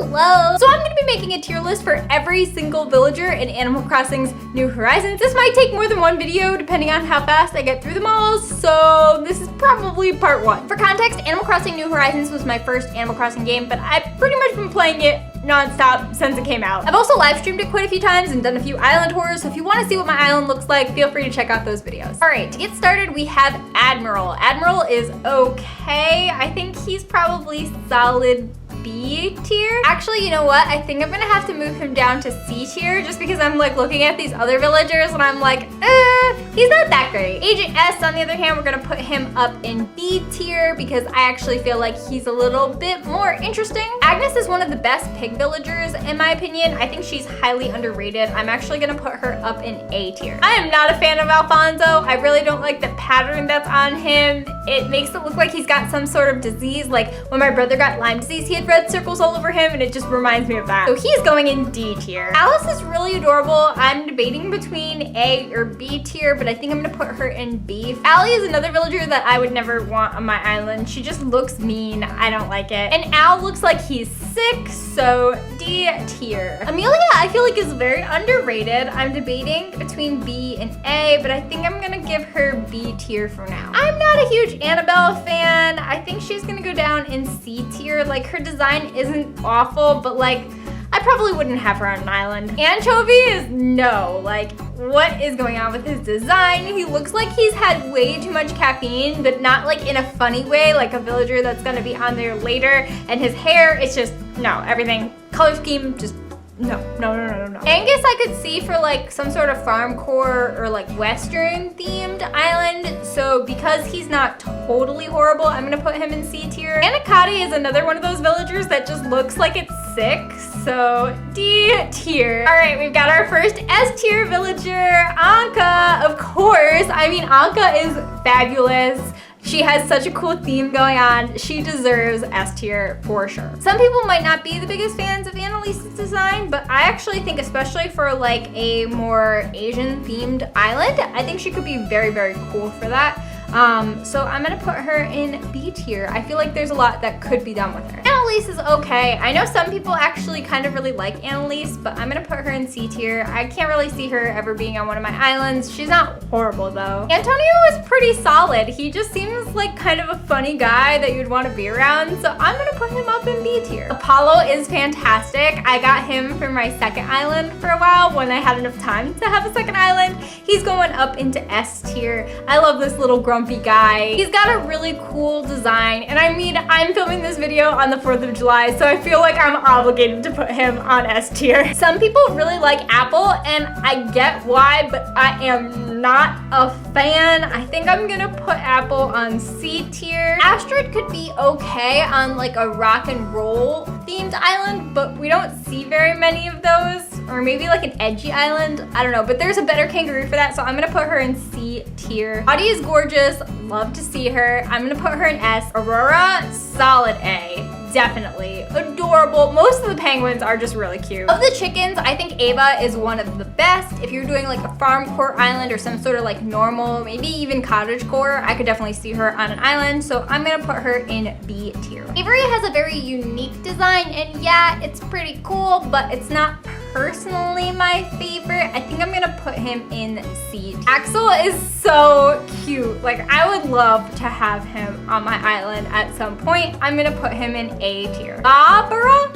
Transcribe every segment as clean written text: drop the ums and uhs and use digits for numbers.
Hello! So I'm gonna be making a tier list for every single villager in Animal Crossing's New Horizons. This might take more than one video depending on how fast I get through them all, so this is probably part one. For context, Animal Crossing New Horizons was my first Animal Crossing game, but I've pretty much been playing it non-stop since it came out. I've also live streamed it quite a few times and done a few island tours, so if you want to see what my island looks like, feel free to check out those videos. All right, to get started, we have Admiral. Admiral is okay. I think he's probably solid B tier. Actually, you know what? I think I'm gonna have to move him down to C tier just because I'm like looking at these other villagers and I'm like, he's not that great. Agent S, on the other hand, we're gonna put him up in B tier because I actually feel like he's a little bit more interesting. Agnes is one of the best pig villagers in my opinion. I think she's highly underrated. I'm actually gonna put her up in A tier. I am not a fan of Alfonso. I really don't like the pattern that's on him. It makes it look like he's got some sort of disease. Like when my brother got Lyme disease, he had red circles all over him and it just reminds me of that. So he's going in D tier. Alice is really adorable. I'm debating between A or B tier, but I think I'm gonna put her in B. Allie is another villager that I would never want on my island. She just looks mean. I don't like it. And Al looks like he's sick, so D tier. Amelia, I feel like is very underrated. I'm debating between B and A, but I think I'm gonna give her B tier for now. I'm not a huge Annabelle fan. I think she's gonna go down in C tier. Like her design isn't awful, but like I probably wouldn't have her on an island. Anchovy is no. Like, what is going on with his design? He looks like he's had way too much caffeine, but not like in a funny way, like a villager that's gonna be on there later. And his hair, it's just, no, everything. Color scheme, just no. Angus I could see for like some sort of farm core or like Western themed island. So because he's not totally horrible, I'm gonna put him in C tier. Anacotti is another one of those villagers that just looks like it's sick. So D tier. All right, we've got our first S tier villager, Anka, of course. I mean, Anka is fabulous. She has such a cool theme going on. She deserves S tier for sure. Some people might not be the biggest fans of Annalise's design, but I actually think especially for like a more Asian themed island, I think she could be very, very cool for that. So I'm gonna put her in B tier. I feel like there's a lot that could be done with her. Annalise is okay. I know some people actually kind of really like Annalise, but I'm gonna put her in C tier. I can't really see her ever being on one of my islands. She's not horrible though. Antonio is pretty solid. He just seems like kind of a funny guy that you'd want to be around, so I'm gonna put him up in B tier. Apollo is fantastic. I got him for my second island for a while when I had enough time to have a second island. He's going up into S tier. I love this little grumpy guy. He's got a really cool design, and I mean, I'm filming this video on the 4th of July, so I feel like I'm obligated to put him on S tier. Some people really like Apple, and I get why, but I am not a fan. I think I'm gonna put Apple on C tier. Astrid could be okay on like a rock and roll themed island, but we don't see very many of those. Or maybe like an edgy island, I don't know, but there's a better kangaroo for that, so I'm gonna put her in C tier. Audie is gorgeous, love to see her. I'm gonna put her in S. Aurora, solid A. Definitely. Adorable. Most of the penguins are just really cute. Of the chickens, I think Ava is one of the best. If you're doing like a farm core island or some sort of like normal, maybe even cottage core, I could definitely see her on an island, so I'm gonna put her in B tier. Avery has a very unique design, and yeah, it's pretty cool, but it's not personally my favorite. I think I'm gonna put him in C. Axel is so cute. Like, I would love to have him on my island at some point. I'm gonna put him in A tier. Barbara,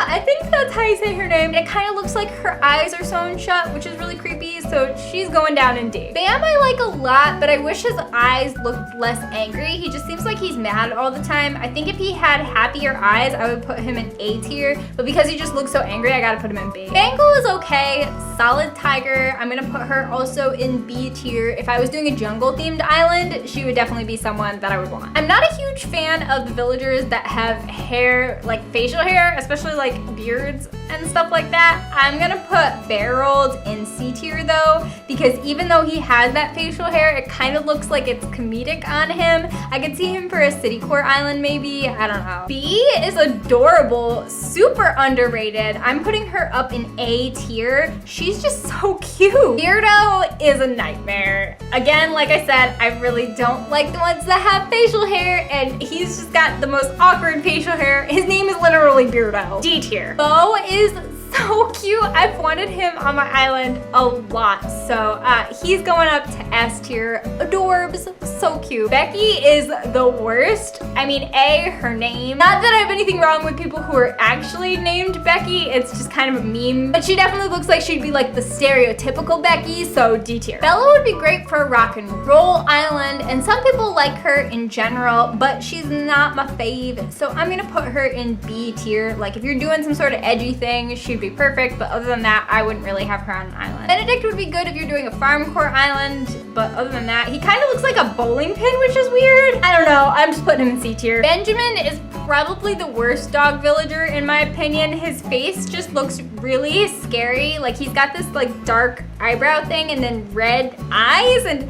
I think that's how you say her name. It kind of looks like her eyes are sewn shut, which is really creepy, so she's going down in D. Bam I like a lot, but I wish his eyes looked less angry. He just seems like he's mad all the time. I think if he had happier eyes, I would put him in A tier, but because he just looks so angry, I gotta put him in B. Bangle is okay, solid tiger. I'm gonna put her also in B tier. If I was doing a jungle themed island, she would definitely be someone that I would want. I'm not a huge fan of the villagers that have hair, like facial hair, especially like beards eyes and stuff like that. I'm gonna put Barreled in C tier though, because even though he has that facial hair, it kind of looks like it's comedic on him. I could see him for a city core island maybe, I don't know. B is adorable, super underrated. I'm putting her up in A tier. She's just so cute. Beardo is a nightmare. Again, like I said, I really don't like the ones that have facial hair, and he's just got the most awkward facial hair. His name is literally Beardo. D tier. Bo is so cute. I've wanted him on my island a lot, so he's going up to S tier. Adorbs, so cute. Becky is the worst. I mean, A, her name. Not that I have anything wrong with people who are actually named Becky, it's just kind of a meme, but she definitely looks like she'd be like the stereotypical Becky, so D tier. Bella would be great for a rock and roll island, and some people like her in general, but she's not my fave, so I'm gonna put her in B tier. Like if you're doing some sort of edgy thing, she'd be perfect, but other than that, I wouldn't really have her on an island. Benedict would be good if you're doing a farm core island, but other than that, he kind of looks like a bowling pin, which is weird. I don't know, I'm just putting him in C tier. Benjamin is probably the worst dog villager in my opinion. His face just looks really scary. Like he's got this like dark eyebrow thing and then red eyes, and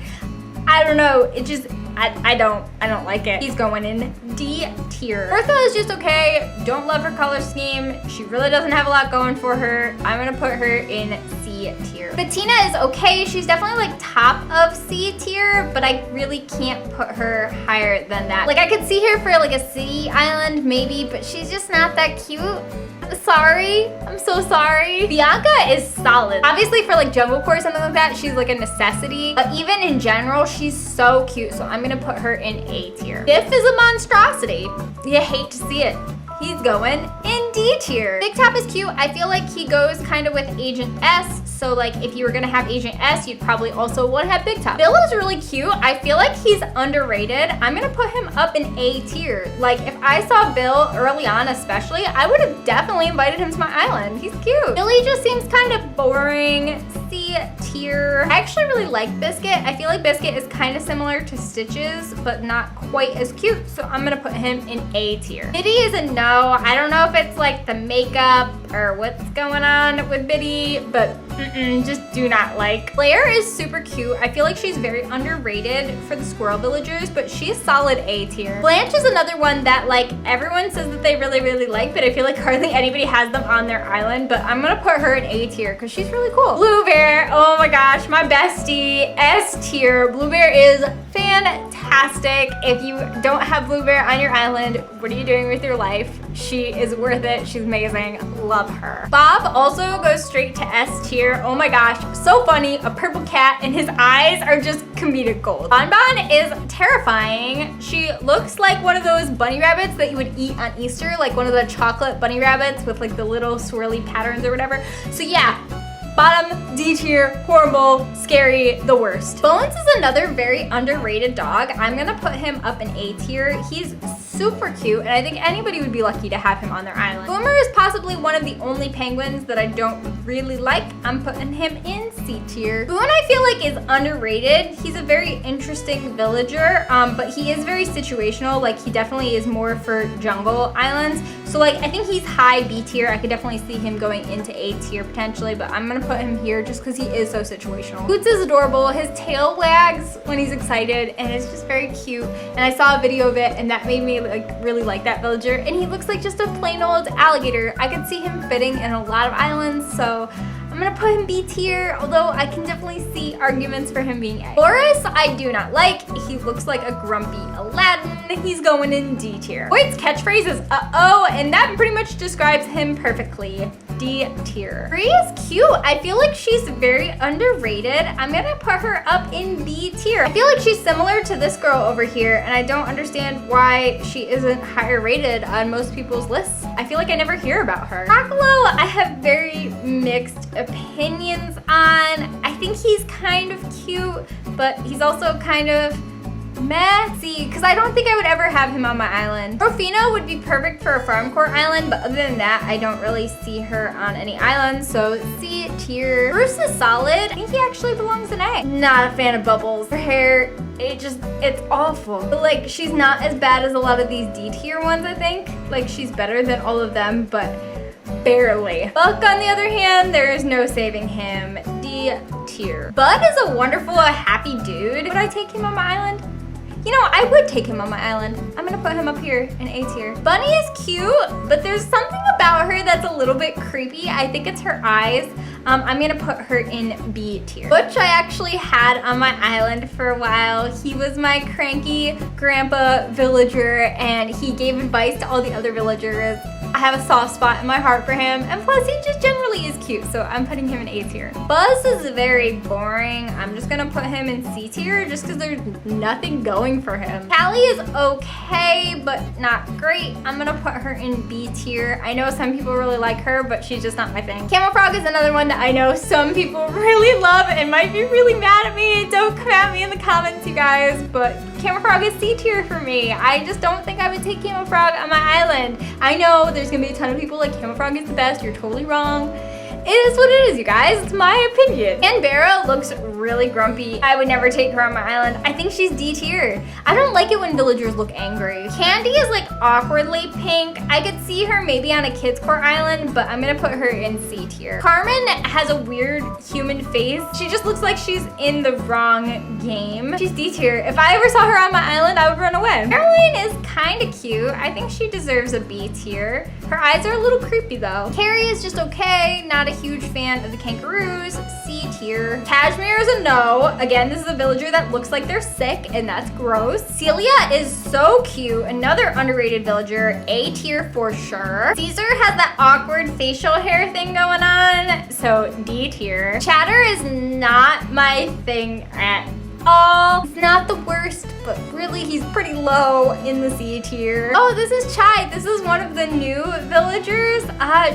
I don't know, it just, I don't like it. He's going in D tier. Bertha is just okay. Don't love her color scheme. She really doesn't have a lot going for her. I'm gonna put her in C tier. Bettina is okay. She's definitely like top of C tier, but I really can't put her higher than that. Like I could see her for like a city island maybe, but she's just not that cute. Sorry, I'm so sorry. Bianca is solid. Obviously for like jungle core or something like that, she's like a necessity, but even in general, she's so cute, so I'm gonna put her in A tier. Biff is a monstrosity. You hate to see it. He's going in D tier. Big Top is cute. I feel like he goes kind of with Agent S. So like if you were gonna have Agent S, you'd probably also want to have Big Top. Bill is really cute. I feel like he's underrated. I'm gonna put him up in A tier. Like if I saw Bill early on especially, I would have definitely invited him to my island. He's cute. Billy just seems kind of boring. C tier. I actually really like Biscuit. I feel like Biscuit is kind of similar to Stitches, but not quite as cute. So I'm gonna put him in A tier. Biddy is a no. I don't know if it's like the makeup or what's going on with Biddy, but just do not like. Claire is super cute. I feel like she's very underrated for the squirrel villagers, but she's solid A tier. Blanche is another one that like everyone says that they really like, but I feel like hardly anybody has them on their island, but I'm gonna put her in A tier because she's really cool. Blue Bear, oh my gosh, my bestie, S tier. Blue Bear is fantastic. If you don't have Blue Bear on your island, what are you doing with your life? She is worth it. She's amazing. Love her. Bob also goes straight to S tier. Oh my gosh, so funny. A purple cat and his eyes are just comedic gold. Bonbon is terrifying. She looks like one of those bunny rabbits that you would eat on Easter, like one of the chocolate bunny rabbits with like the little swirly patterns or whatever. So yeah, bottom, D tier, horrible, scary, the worst. Bones is another very underrated dog. I'm gonna put him up in A tier. He's super cute, and I think anybody would be lucky to have him on their island. Boomer is possibly one of the only penguins that I don't really like. I'm putting him in C tier. Boone I feel like is underrated. He's a very interesting villager, but he is very situational. Like he definitely is more for jungle islands. So like I think he's high B tier. I could definitely see him going into A tier potentially, but I'm gonna put him here just because he is so situational. Boots is adorable. His tail wags when he's excited, and it's just very cute. And I saw a video of it, and that made me like really like that villager. And he looks like just a plain old alligator. I could see him fitting in a lot of islands, so I'm gonna put him B tier, although I can definitely see arguments for him being A. Boris, I do not like. He looks like a grumpy Aladdin. He's going in D tier. Boyd's catchphrase is uh-oh, and that pretty much describes him perfectly. D tier. Bree is cute. I feel like she's very underrated. I'm gonna put her up in B tier. I feel like she's similar to this girl over here, and I don't understand why she isn't higher rated on most people's lists. I feel like I never hear about her. Rockalo, I have very mixed opinions on. I think he's kind of cute, but he's also kind of messy, because I don't think I would ever have him on my island. Rufina would be perfect for a farm core island, but other than that, I don't really see her on any island, so C tier. Bruce is solid. I think he actually belongs in A. Not a fan of Bubbles. Her hair, it's awful. But like, she's not as bad as a lot of these D tier ones, I think. Like, she's better than all of them, but barely. Buck, on the other hand, there is no saving him. D tier. Bud is a wonderful, happy dude. Would I take him on my island? You know, I would take him on my island. I'm gonna put him up here in A tier. Bunny is cute, but there's something about her that's a little bit creepy. I think it's her eyes. I'm gonna put her in B tier. Butch I actually had on my island for a while. He was my cranky grandpa villager, and he gave advice to all the other villagers. I have a soft spot in my heart for him, and plus he just generally is cute, so I'm putting him in A tier. Buzz is very boring. I'm just gonna put him in C tier just because there's nothing going for him. Callie is okay, but not great. I'm gonna put her in B tier. I know some people really like her, but she's just not my thing. Camel Frog is another one that I know some people really love and might be really mad at me. Don't come at me in the comments, you guys, but Camel Frog is C tier for me. I just don't think I would take Camel Frog on my island. I know there's gonna be a ton of people like Camel Frog is the best. You're totally wrong. It is what it is, you guys. It's my opinion. Canberra looks really grumpy. I would never take her on my island. I think she's D tier. I don't like it when villagers look angry. Candy is like awkwardly pink. I could see her maybe on a kids court island, but I'm gonna put her in C tier. Carmen has a weird human face. She just looks like she's in the wrong game. She's D tier. If I ever saw her on my island, I would run away. Caroline is kind of cute. I think she deserves a B tier. Her eyes are a little creepy though. Carrie is just okay. Not a huge fan of the kangaroos. C tier. Cashmere is a no. Again, this is a villager that looks like they're sick, and that's gross. Celia is so cute. Another underrated villager. A tier for sure. Caesar has that awkward facial hair thing going on, so D tier. Chatter is not my thing at all. He's not the worst, but really he's pretty low in the C tier. Oh, this is Chai. This is one of the new villagers.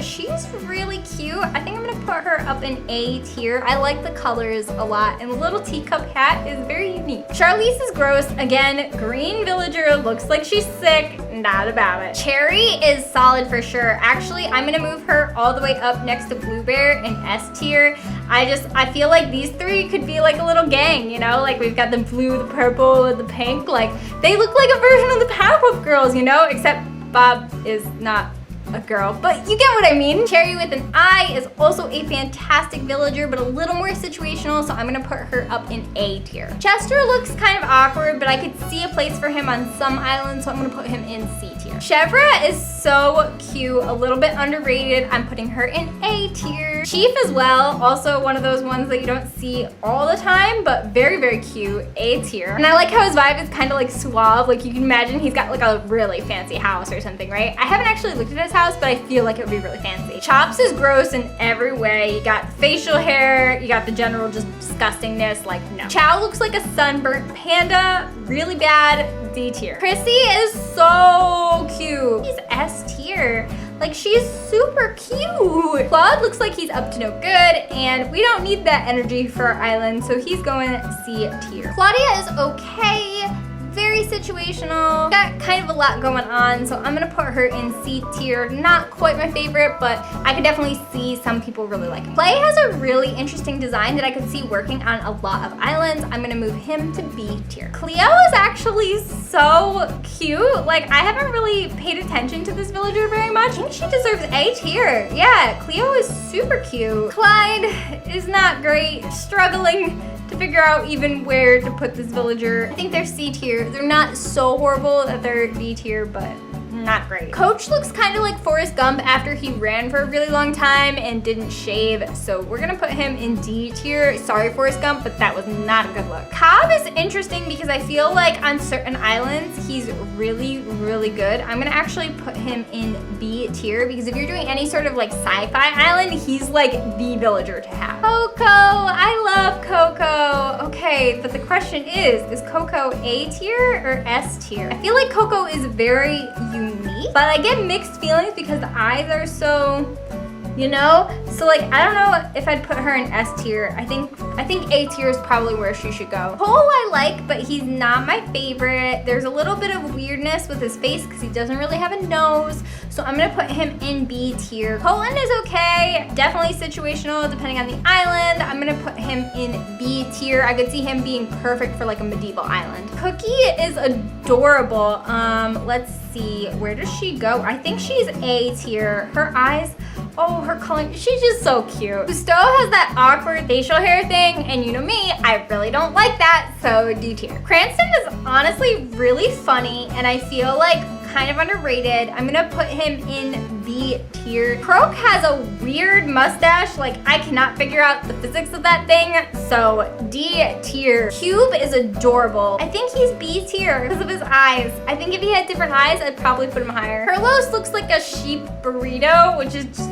She's really cute. I think I'm gonna put her up in A tier. I like the colors a lot, and the little teacup hat is very unique. Charlize is gross. Again, green villager, looks like she's sick. Not about it. Cherry is solid for sure. Actually, I'm gonna move her all the way up next to Blue Bear in S tier. I feel like these three could be like a little gang, you know? Like we've got the blue, the purple, and the pink. Like they look like a version of the Powerpuff Girls, you know? Except Bob is not a girl, but you get what I mean. Cherry with an I is also a fantastic villager, but a little more situational, so I'm gonna put her up in A tier. Chester looks kind of awkward, but I could see a place for him on some islands, so I'm gonna put him in C tier. Chevra is so cute, a little bit underrated. I'm putting her in A tier. Chief as well, also one of those ones that you don't see all the time, but very, very cute. A tier. And I like how his vibe is kind of like suave. Like you can imagine he's got like a really fancy house or something, right? I haven't actually looked at his house, but I feel like it would be really fancy. Chops is gross in every way. You got facial hair, you got the general just disgustingness, like no. Chow looks like a sunburnt panda, really bad, D tier. Chrissy is so cute. He's S tier. Like she's super cute. Claude looks like he's up to no good, and we don't need that energy for our island, so he's going C tier. Claudia is okay. Very situational, got kind of a lot going on, so I'm gonna put her in C tier. Not quite my favorite, but I could definitely see some people really like it. Clay has a really interesting design that I could see working on a lot of islands. I'm gonna move him to B tier. Cleo is actually so cute. Like I haven't really paid attention to this villager very much. I think she deserves A tier. Yeah, Cleo is super cute. Clyde is not great, struggling to figure out even where to put this villager. I think they're C tier. They're not so horrible that they're D tier, but not great. Coach looks kind of like Forrest Gump after he ran for a really long time and didn't shave, so we're gonna put him in D tier. Sorry, Forrest Gump, but that was not a good look. Cobb is interesting because I feel like on certain islands, he's really, really good. I'm gonna actually put him in B tier because if you're doing any sort of like sci-fi island, he's like the villager to have. Coco, I love Coco. Okay, but the question is Coco A tier or S tier? I feel like Coco is very unique, but I get mixed feelings because the eyes are so, you know? So like, I don't know if I'd put her in S tier. I think A tier is probably where she should go. Cole I like, but he's not my favorite. There's a little bit of weirdness with his face because he doesn't really have a nose. so I'm gonna put him in B tier. Colton is okay, definitely situational depending on the island. I'm gonna put him in B tier. I could see him being perfect for like a medieval island. Cookie is adorable. Let's see, where does she go? I think she's A tier. Her eyes, oh, her coloring, she's just so cute. Gusteau has that awkward facial hair thing, and you know me, I really don't like that, so D tier. Cranston is honestly really funny, and I feel like kind of underrated. I'm gonna put him in B tier. Croak has a weird mustache, like I cannot figure out the physics of that thing, so D tier. Cube is adorable. I think he's B tier because of his eyes. I think if he had different eyes, I'd probably put him higher. Carlos looks like a sheep burrito, which is just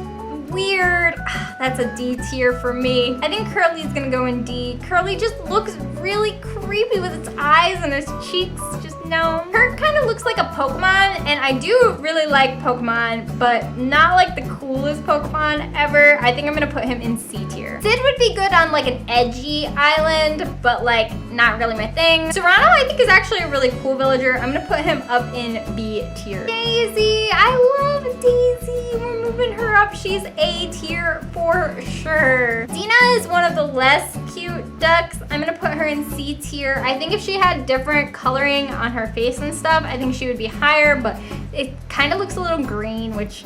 weird. That's a D tier for me. I think Curly's gonna go in D. Curly just looks really creepy with its eyes and its cheeks. Just no. Her kind of looks like a Pokemon, and I do really like Pokemon, but not like the coolest Pokemon ever. I think I'm gonna put him in C tier. Sid would be good on like an edgy island, but like not really my thing. Serrano I think is actually a really cool villager. I'm gonna put him up in B tier. Daisy, I love Daisy. We're moving her up. She's A tier for sure. Dina is one of the less cute ducks. I'm gonna put her in C tier. I think if she had different coloring on her face and stuff, I think she would be higher, but it kind of looks a little green, which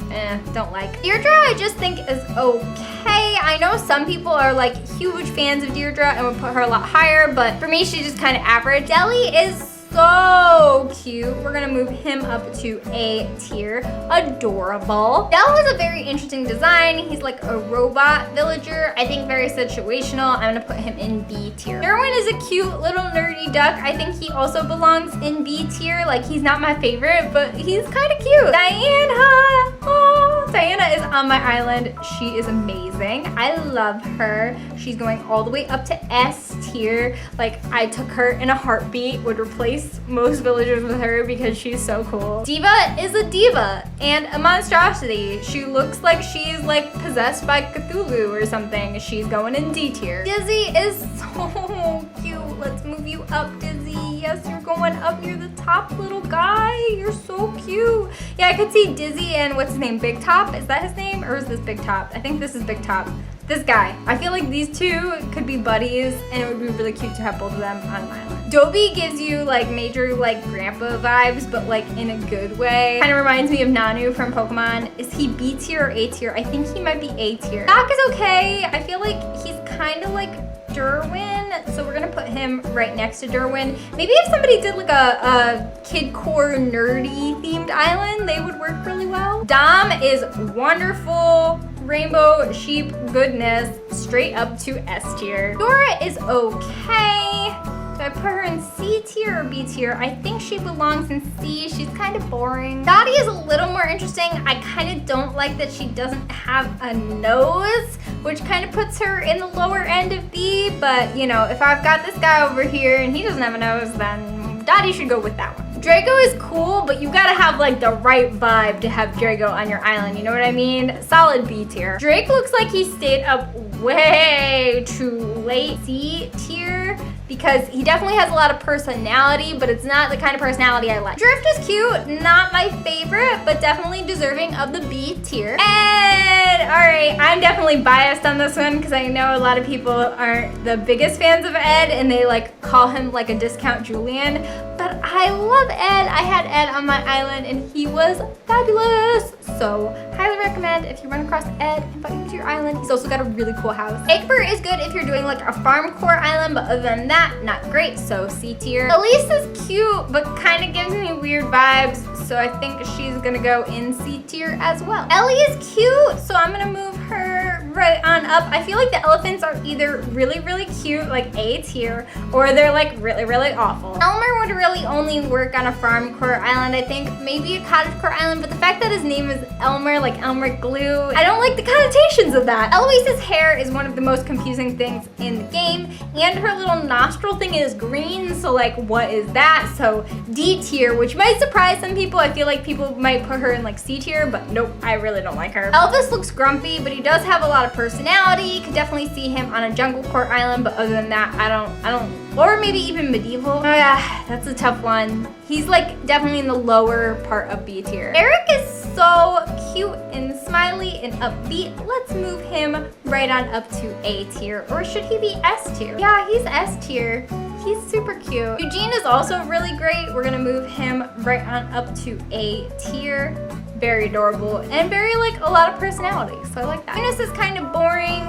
don't like. Deirdre I just think is okay. I know some people are like huge fans of Deirdre and would put her a lot higher, but for me, she's just kind of average. Deli is so cute. We're gonna move him up to A tier. Adorable. Del has a very interesting design. He's like a robot villager. I think very situational. I'm gonna put him in B tier. Derwin is a cute little nerdy duck. I think he also belongs in B tier. Like he's not my favorite, but he's kind of cute. Diana, oh, Diana is on my island. She is amazing. I love her. She's going all the way up to S tier. Like I took her in a heartbeat, would replace most villagers with her because she's so cool. Diva is a diva and a monstrosity. She looks like she's like possessed by Cthulhu or something. She's going in D tier. Dizzy is so cute. Let's move you up, Dizzy. Yes, you're going up near the top, little guy. You're so cute. Yeah, I could see Dizzy and what's his name? Big Top? Is that his name or is this Big Top? I think this is Big Top. This guy. I feel like these two could be buddies and it would be really cute to have both of them on an island. Dobie gives you like major like grandpa vibes, but like in a good way. Kind of reminds me of Nanu from Pokemon. Is he B tier or A tier? I think he might be A tier. Doc is okay. I feel like he's kind of like Derwin, so we're gonna put him right next to Derwin. Maybe if somebody did like a kidcore nerdy themed island, they would work really well. Dom is wonderful. Rainbow sheep goodness, straight up to S tier. Dora is okay. Do I put her in C tier or B tier? I think she belongs in C. She's kind of boring. Dottie is a little more interesting. I kind of don't like that she doesn't have a nose, which kind of puts her in the lower end of B, but you know, if I've got this guy over here and he doesn't have a nose, then Dottie should go with that one. Drago is cool, but you gotta have like the right vibe to have Drago on your island, you know what I mean? Solid B tier. Drake looks like he stayed up way too late. C tier, because he definitely has a lot of personality, but it's not the kind of personality I like. Drift is cute, not my favorite, but definitely deserving of the B tier. Ed! Alright, I'm definitely biased on this one because I know a lot of people aren't the biggest fans of Ed and they like call him like a discount Julian, but I love Ed. I had Ed on my island and he was fabulous. So highly recommend if you run across Ed, invite him to your island. He's also got a really cool house. Egbert is good if you're doing like a farm core island, but other than that, not great, so C tier. Elise is cute, but kind of gives me weird vibes, so I think she's gonna go in C tier as well. Ellie is cute, so I'm gonna move her right on up. I feel like the elephants are either really, really cute, like A tier, or they're like really, really awful. Elmer would really only work on a farm core island, I think. Maybe a cottage core island, but the fact that his name is Elmer, like Elmer Glue, I don't like the connotations of that. Eloise's hair is one of the most confusing things in the game, and her little nostril thing is green, so like what is that? So D tier, which might surprise some people. I feel like people might put her in like C tier, but nope, I really don't like her. Elvis looks grumpy, but he does have a lot of personality. You could definitely see him on a jungle court island, but other than that, I don't, or maybe even medieval. Oh yeah, that's a tough one. He's like definitely in the lower part of B tier. Eric is so cute and smiley and upbeat. Let's move him right on up to A tier. Or should he be S tier? Yeah, he's S tier. He's super cute. Eugene is also really great. We're gonna move him right on up to A tier. Very adorable and very like a lot of personality, so I like that. Eunice is kind of boring,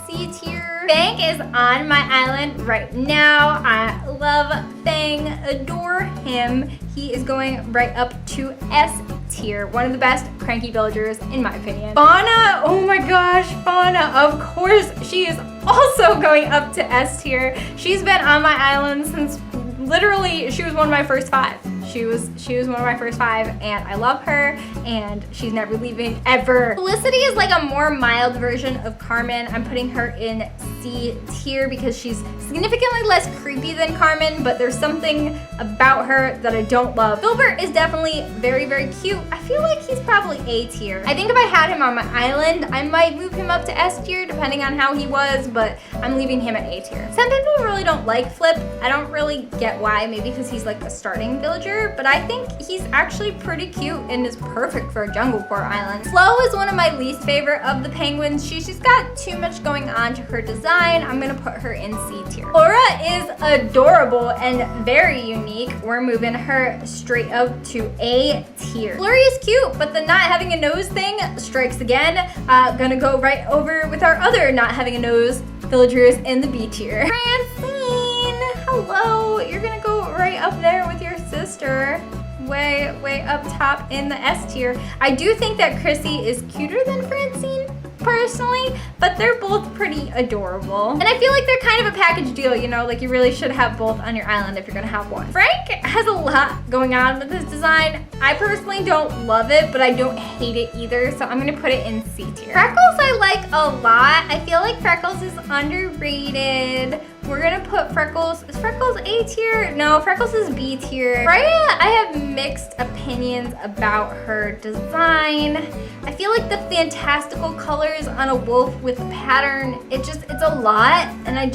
C tier. Fang is on my island right now. I love Fang, adore him. He is going right up to S tier. One of the best cranky villagers in my opinion. Fauna, oh my gosh, Fauna, of course she is also going up to S tier. She's been on my island since literally she was one of my first 5. She was one of my first 5 and I love her and she's never leaving ever. Felicity is like a more mild version of Carmen. I'm putting her in C tier because she's significantly less creepy than Carmen, but there's something about her that I don't love. Filbert is definitely very, very cute. I feel like he's probably A tier. I think if I had him on my island, I might move him up to S tier depending on how he was, but I'm leaving him at A tier. Some people really don't like Flip. I don't really get why, maybe because he's like a starting villager, but I think he's actually pretty cute and is perfect for a jungle core island. Flo is one of my least favorite of the penguins. She's just got too much going on to her design. I'm gonna put her in C tier. Laura is adorable and very unique. We're moving her straight up to A tier. Flurry is cute, but the not having a nose thing strikes again. Gonna go right over with our other not having a nose villagers in the B tier. Francine, hello. You're gonna go right up there with your sister. Way up top in the S tier. I do think that Chrissy is cuter than Francine personally, but they're both pretty adorable. And I feel like they're kind of a package deal, you know, like you really should have both on your island if you're gonna have one. Frank has a lot going on with his design. I personally don't love it, but I don't hate it either, so I'm gonna put it in C tier. Freckles I like a lot. I feel like Freckles is underrated. We're gonna put Freckles, is Freckles A tier? No, Freckles is B tier. Freya, I have mixed opinions about her design. I feel like the fantastical colors on a wolf with a pattern, it's a lot, and I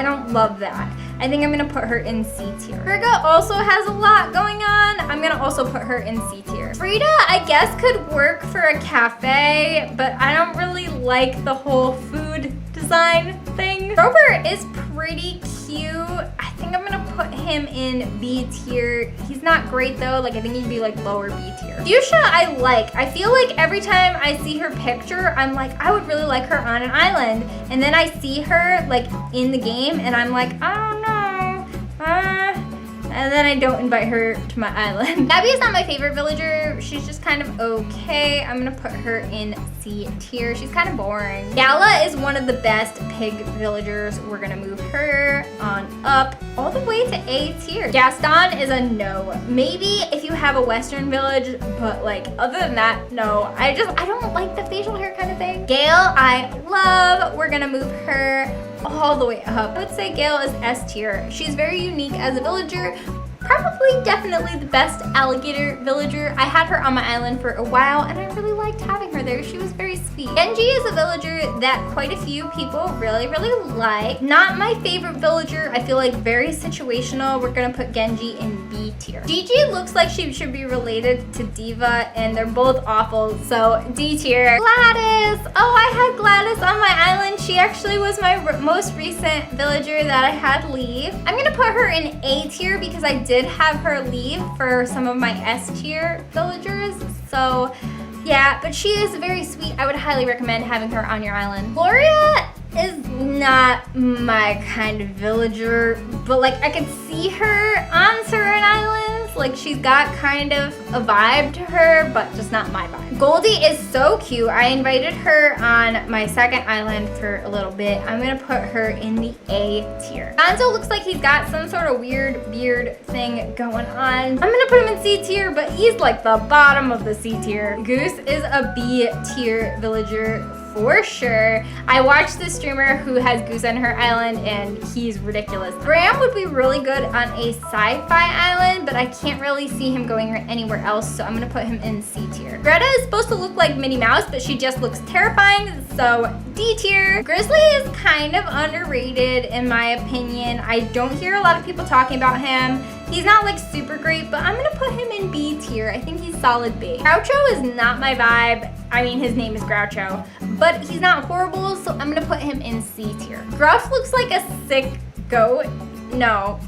don't love that. I think I'm gonna put her in C tier. Virga also has a lot going on. I'm gonna also put her in C tier. Frida, I guess, could work for a cafe, but I don't really like the whole food design thing. Robert is pretty cute. I think I'm gonna put him in B tier. He's not great though. Like I think he'd be like lower B tier. Fuchsia I like. I feel like every time I see her picture, I'm like, I would really like her on an island. And then I see her like in the game and I'm like, I don't know. And then I don't invite her to my island. Gabby is not my favorite villager. She's just kind of okay. I'm gonna put her in C tier. She's kind of boring. Gala is one of the best pig villagers. We're gonna move her on up all the way to A tier. Gaston is a no. Maybe if you have a Western village, but like other than that, no. I don't like the facial hair kind of thing. Gail, I love. We're gonna move her all the way up. I would say Gail is S tier. She's very unique as a villager. Probably definitely the best alligator villager. I had her on my island for a while and I really liked having her there. She was very sweet. Genji is a villager that quite a few people really like. Not my favorite villager. I feel like very situational. We're gonna put Genji in B tier. Gigi looks like she should be related to Diva and they're both awful, so D tier. Gladys, oh, I had Gladys on my island. She actually was my most recent villager that I had leave. I'm gonna put her in A tier because I did have her leave for some of my S tier villagers, so yeah, but she is very sweet. I would highly recommend having her on your island. Gloria is not my kind of villager, but like I could see her on certain islands. Like she's got kind of a vibe to her, but just not my vibe. Goldie is so cute. I invited her on my second island for a little bit. I'm gonna put her in the A tier. Gonzo looks like he's got some sort of weird beard thing going on. I'm gonna put him in C tier, but he's like the bottom of the C tier. Goose is a B tier villager for sure. I watched this streamer who has Goose on her island and he's ridiculous. Graham would be really good on a sci-fi island, but I can't really see him going anywhere else, so I'm gonna put him in C tier. Greta is supposed to look like Minnie Mouse, but she just looks terrifying, so D tier. Grizzly is kind of underrated in my opinion. I don't hear a lot of people talking about him. He's not like super great, but I'm gonna put him in B tier. I think he's solid B. Groucho is not my vibe. I mean, his name is Groucho, but he's not horrible, so I'm gonna put him in C tier. Gruff looks like a sick goat. No,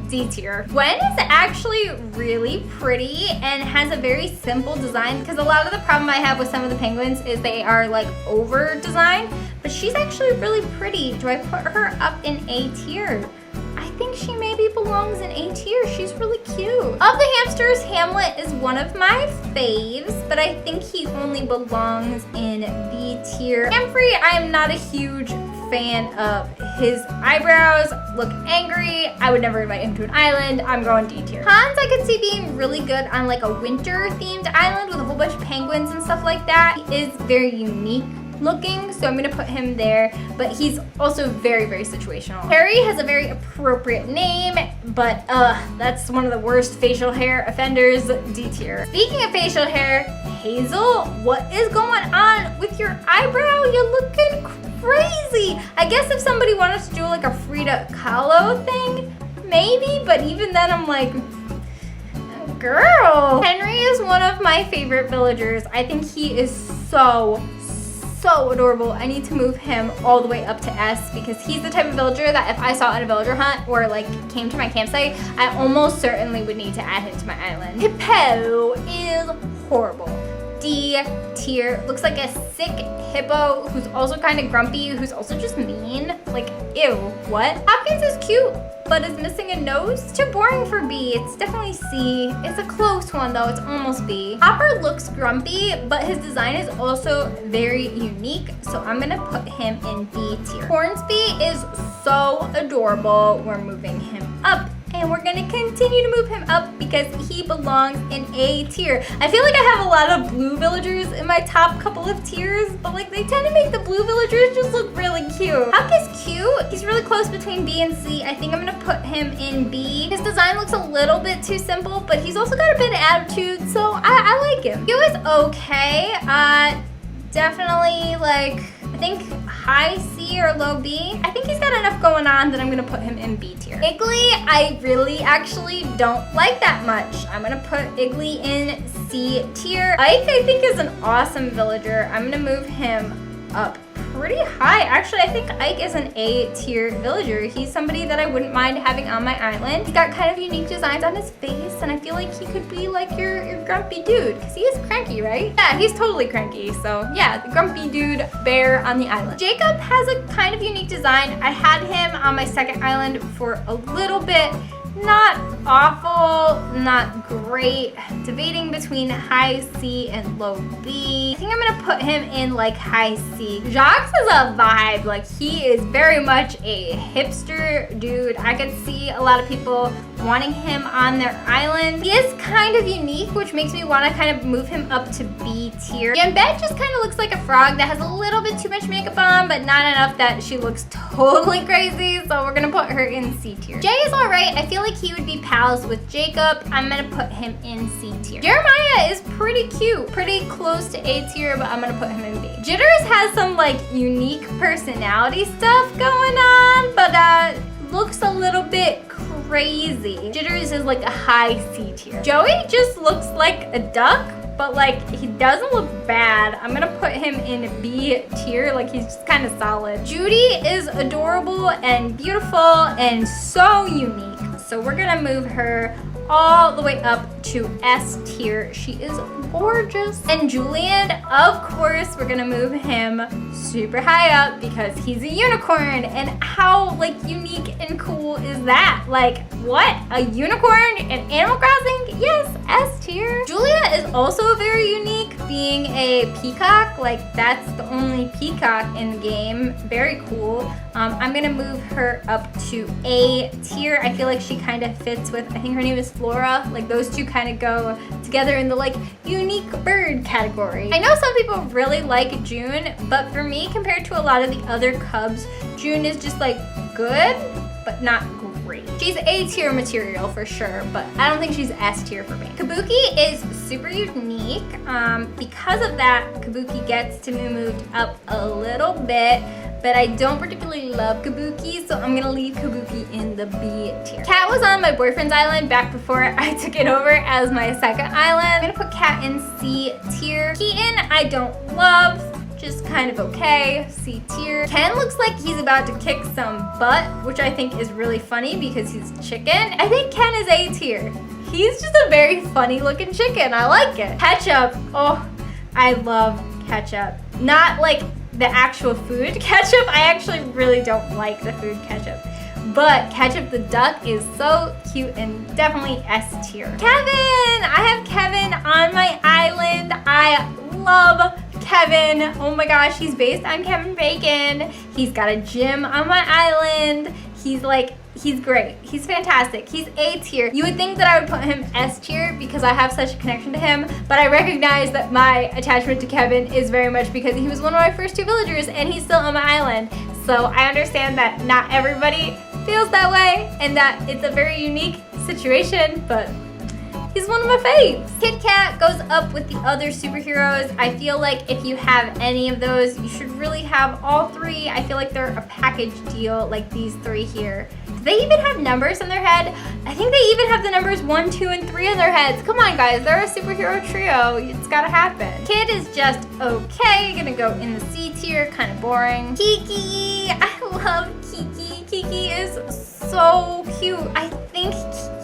D tier. Gwen is actually really pretty and has a very simple design, because a lot of the problem I have with some of the penguins is they are like over designed, but she's actually really pretty. Do I put her up in A tier? I think she maybe belongs in A tier. She's really cute. Of the hamsters, Hamlet is one of my faves, but I think he only belongs in B tier. Humphrey, I am not a huge fan of. His eyebrows look angry. I would never invite him to an island. I'm going D tier. Hans, I could see being really good on like a winter themed island with a whole bunch of penguins and stuff like that. He is very unique looking, so I'm gonna put him there, but he's also very, very situational. Harry has a very appropriate name, but that's one of the worst facial hair offenders, D tier. Speaking of facial hair, Hazel, what is going on with your eyebrow? You're looking crazy. I guess if somebody wanted to do like a Frida Kahlo thing, maybe, but even then I'm like, girl. Henry is one of my favorite villagers. I think he is so adorable. I need to move him all the way up to S, because he's the type of villager that if I saw at a villager hunt or like came to my campsite, I almost certainly would need to add him to my island. Hippo is horrible. D tier. Looks like a sick hippo who's also kind of grumpy, who's also just mean. Like, ew, what? Hopkins is cute, but is missing a nose. Too boring for B. It's definitely C. It's a close one though. It's almost B. Hopper looks grumpy, but his design is also very unique, so I'm gonna put him in B tier. Hornsby is so adorable. We're moving him up, and we're gonna continue to move him up because he belongs in A tier. I feel like I have a lot of blue villagers in my top couple of tiers, but like they tend to make the blue villagers just look really cute. Huck is cute. He's really close between B and C. I think I'm gonna put him in B. His design looks a little bit too simple, but he's also got a bit of attitude, so I like him. Q is okay. Definitely like, I think high C or low B. I think he's got enough going on that I'm gonna put him in B tier. Iggly, I really actually don't like that much. I'm gonna put Iggly in C tier. Ike, I think, is an awesome villager. I'm gonna move him up pretty high. Actually, I think Ike is an A tier villager. He's somebody that I wouldn't mind having on my island. He's got kind of unique designs on his face, and I feel like he could be like your grumpy dude, because he is cranky, right? Yeah, he's totally cranky. So yeah, the grumpy dude bear on the island. Jacob has a kind of unique design. I had him on my second island for a little bit. Not awful, not great. Debating between high C and low B. I think I'm gonna put him in like high C. Jacques is a vibe. Like, he is very much a hipster dude. I could see a lot of people wanting him on their island. He is kind of unique, which makes me want to kind of move him up to B tier. Gambette just kind of looks like a frog that has a little bit too much makeup on, but not enough that she looks totally crazy, so we're gonna put her in C tier. Jay is all right. I feel like he would be pals with Jacob. I'm gonna put him in C tier. Jeremiah is pretty cute, pretty close to A tier, but I'm gonna put him in B. Jitters has some like unique personality stuff going on, but looks a little bit crazy. Jitters is like a high C tier. Joey just looks like a duck, but like he doesn't look bad. I'm gonna put him in B tier. Like, he's just kind of solid. Judy is adorable and beautiful and so unique, so we're gonna move her all the way up to S tier. She is gorgeous. And Julian, of course, we're gonna move him super high up because he's a unicorn. And how like unique and cool is that? Like, what? A unicorn in Animal Crossing? Yes, S tier. Julia is also very unique, being a peacock. Like, that's the only peacock in the game. Very cool. I'm gonna move her up to A tier. I feel like she kind of fits with, I think her name is Flora. Like, those two kind of go together in the like unique bird category. I know some people really like June, but for me, compared to a lot of the other cubs, June is just like good, but not great. She's A tier material for sure, but I don't think she's S tier for me. Kabuki is super unique. Because of that, Kabuki gets to be moved up a little bit, but I don't particularly love Kabuki, so I'm gonna leave Kabuki in the B tier. Cat was on my boyfriend's island back before I took it over as my second island. I'm gonna put Cat in C tier. Keaton, I don't love, just kind of okay, C tier. Ken looks like he's about to kick some butt, which I think is really funny because he's chicken. I think Ken is A tier. He's just a very funny looking chicken, I like it. Ketchup, oh, I love ketchup. Not like the actual food ketchup. I actually really don't like the food ketchup. But Ketchup the duck is so cute and definitely S tier. Kevin! I have Kevin on my island. I love Kevin. Oh my gosh, he's based on Kevin Bacon. He's got a gym on my island. He's great. He's fantastic. He's A tier. You would think that I would put him S tier because I have such a connection to him, but I recognize that my attachment to Kevin is very much because he was one of my first 2 villagers and he's still on my island. So I understand that not everybody feels that way and that it's a very unique situation, but he's one of my faves. Kit Kat goes up with the other superheroes. I feel like if you have any of those, you should really have all 3. I feel like they're a package deal, like these 3 here. Do they even have numbers on their head? I think they even have the numbers 1, 2, and 3 on their heads. Come on, guys, they're a superhero trio. It's gotta happen. Kid is just okay. Gonna go in the C tier, kind of boring. Kiki, I love Kiki. Kiki is so cute. I think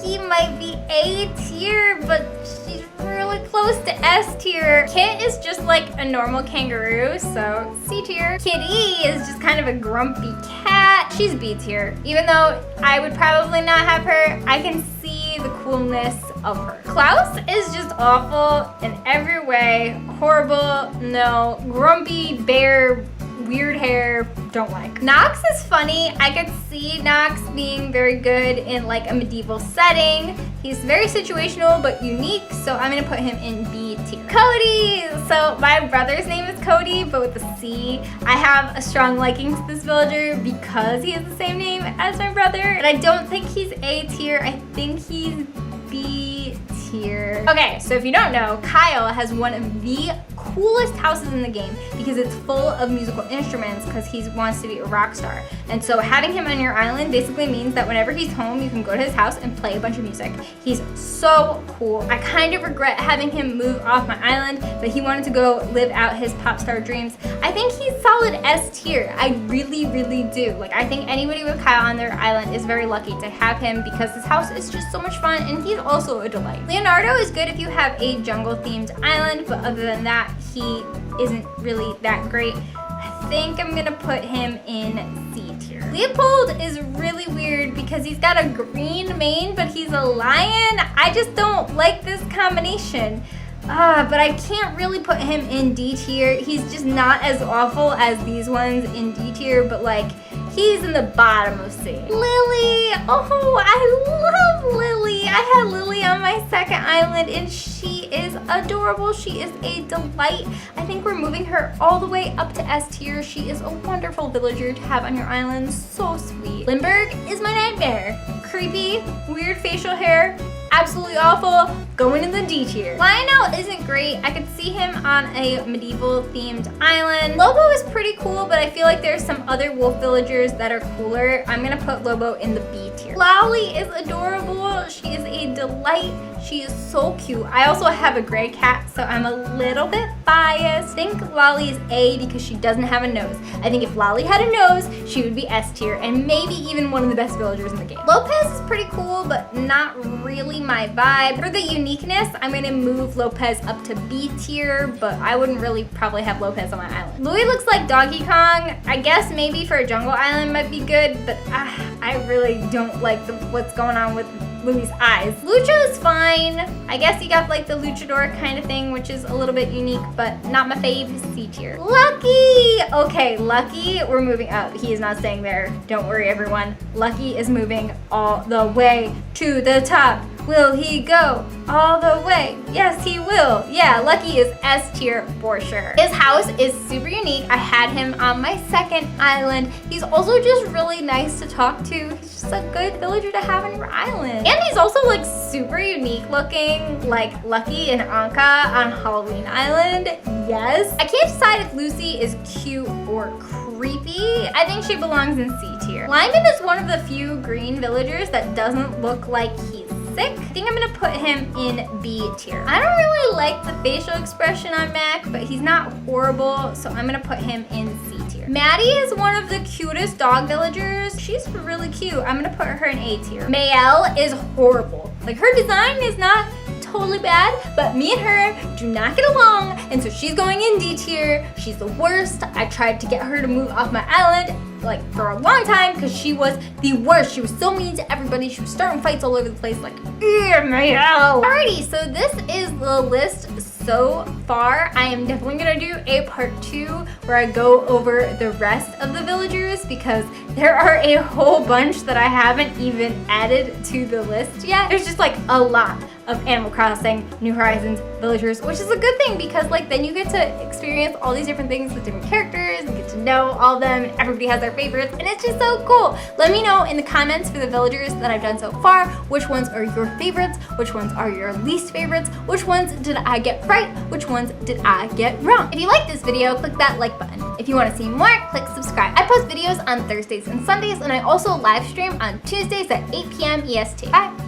Kiki might be A tier, but she's really close to S tier. Kit is just like a normal kangaroo, so C tier. Kitty is just kind of a grumpy cat. She's B tier. Even though I would probably not have her, I can see the coolness of her. Klaus is just awful in every way. Horrible, no. Grumpy, bear, weird hair, don't like. Nox is funny. I could see Nox being very good in like a medieval setting. He's very situational but unique, so I'm gonna put him in B tier. Cody! So my brother's name is Cody, but with a C. I have a strong liking to this villager because he has the same name as my brother, but I don't think he's A tier. I think he's B tier. Okay, so if you don't know, Kyle has one of the coolest houses in the game because it's full of musical instruments because he wants to be a rock star. And so having him on your island basically means that whenever he's home, you can go to his house and play a bunch of music. He's so cool. I kind of regret having him move off my island, but he wanted to go live out his pop star dreams. I think he's solid S tier. I really, really do. Like, I think anybody with Kyle on their island is very lucky to have him because his house is just so much fun and he's also a delight. Leonardo is good if you have a jungle themed island, but other than that, he isn't really that great. I think I'm gonna put him in C tier. Leopold is really weird because he's got a green mane, but he's a lion. I just don't like this combination. But I can't really put him in D tier. He's just not as awful as these ones in D tier, but like, he's in the bottom of C. Lily, oh, I love Lily. I had Lily on my second island and she is adorable. She is a delight. I think we're moving her all the way up to S tier. She is a wonderful villager to have on your island. So sweet. Lindbergh is my nightmare. Creepy, weird facial hair, absolutely awful, going in the D tier. Lionel isn't great. I could see him on a medieval themed island. Lobo is pretty cool, but I feel like there's some other wolf villagers that are cooler. I'm gonna put Lobo in the B tier. Lowly is adorable. She is a delight. She is so cute. I also have a gray cat, so I'm a little bit biased. I think Lolly is A because she doesn't have a nose. I think if Lolly had a nose, she would be S tier and maybe even one of the best villagers in the game. Lopez is pretty cool, but not really my vibe. For the uniqueness, I'm gonna move Lopez up to B tier, but I wouldn't really probably have Lopez on my island. Louis looks like Donkey Kong. I guess maybe for a jungle island might be good, but I really don't like what's going on with Louis' eyes. Lucho's fine. I guess he got like the luchador kind of thing, which is a little bit unique, but not my fave. C tier. Lucky! Okay, Lucky, we're moving up. He is not staying there. Don't worry, everyone. Lucky is moving all the way to the top. Will he go all the way? Yes, he will. Yeah, Lucky is S tier for sure. His house is super unique. I had him on my second island. He's also just really nice to talk to. He's just a good villager to have on your island. And he's also like super unique looking, like Lucky and Anka on Halloween Island. Yes. I can't decide if Lucy is cute or creepy. I think she belongs in C tier. Lyman is one of the few green villagers that doesn't look like he's sick. I think I'm gonna put him in B tier. I don't really like the facial expression on Mac, but he's not horrible, so I'm gonna put him in C tier. Maddie is one of the cutest dog villagers. She's really cute. I'm gonna put her in A tier. Mayelle is horrible. Like, her design is not totally bad, but me and her do not get along, and so she's going in D tier. She's the worst. I tried to get her to move off my island like for a long time because she was the worst. She was so mean to everybody. She was starting fights all over the place, like, Mayelle. Alrighty, so this is the list so far. I am definitely gonna do a part 2 where I go over the rest of the villagers because there are a whole bunch that I haven't even added to the list yet. There's just like a lot of Animal Crossing New Horizons villagers, which is a good thing because like then you get to experience all these different things with different characters and get to know all of them, and everybody has their favorites, and it's just so cool. Let me know in the comments for the villagers that I've done so far, which ones are your favorites, which ones are your least favorites, which ones did I get right, which ones did I get wrong. If you like this video, click that like button. If you want to see more, click subscribe. I post videos on Thursdays and Sundays, and I also live stream on Tuesdays at 8 p.m. EST. Bye.